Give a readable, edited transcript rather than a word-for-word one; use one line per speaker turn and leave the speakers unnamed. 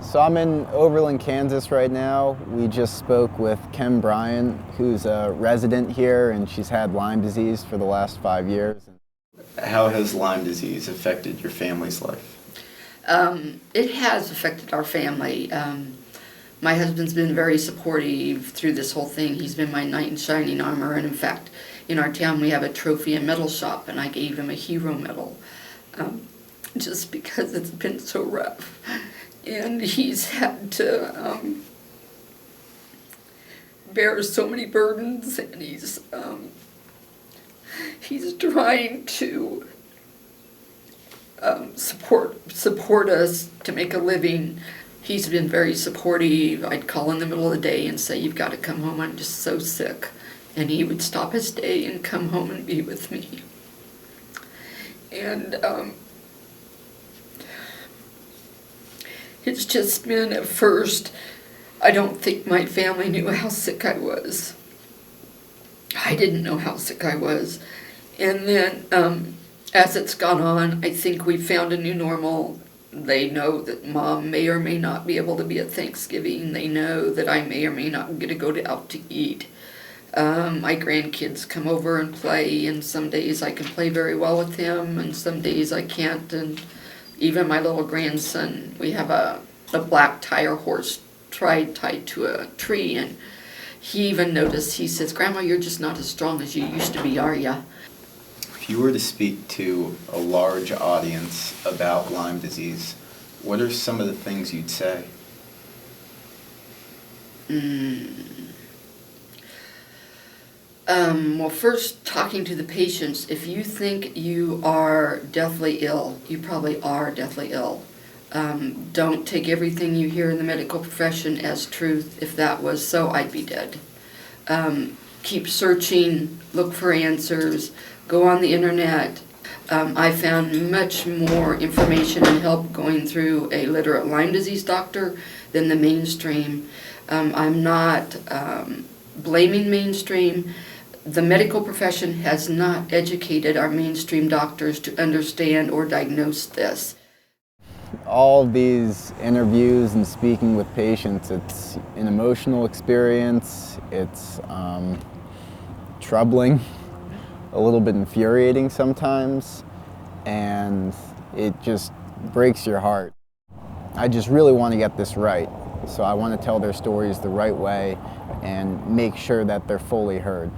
So I'm in Overland, Kansas right now. We just spoke with Kem Bryan, who's a resident here, and she's had Lyme disease for the last 5 years. How has Lyme disease affected your family's life?
It has affected our family. My husband's been very supportive through this whole thing. He's been my knight in shining armor, and in fact, in our town we have a trophy and medal shop, and I gave him a hero medal just because it's been so rough. And he's had to bear so many burdens, and he's trying to support us to make a living. He's been very supportive. I'd call in the middle of the day and say, "You've got to come home, I'm just so sick." And he would stop his day and come home and be with me. And it's just been, at first, I don't think my family knew how sick I was. I didn't know how sick I was. And then as it's gone on, I think we found a new normal. They know that Mom may or may not be able to be at Thanksgiving. They know that I may or may not get to go out to eat. My grandkids come over and play, and some days I can play very well with him, and some days I can't. And even my little grandson, we have a black tire horse tied to a tree, and he even noticed, he says, "Grandma, you're just not as strong as you used to be, are ya?"
If you were to speak to a large audience about Lyme disease, what are some of the things you'd say?
Well, first, talking to the patients, if you think you are deathly ill, you probably are deathly ill. Don't take everything you hear in the medical profession as truth. If that was so, I'd be dead. Keep searching, look for answers, go on the internet. I found much more information and help going through a literate Lyme disease doctor than the mainstream. I'm not blaming mainstream. The medical profession has not educated our mainstream doctors to understand or diagnose this. All of these interviews and speaking with patients, it's an emotional experience. It's troubling, a little bit infuriating sometimes, and it just breaks your heart. I just really want to get this right, so I want to tell their stories the right way and make sure that they're fully heard.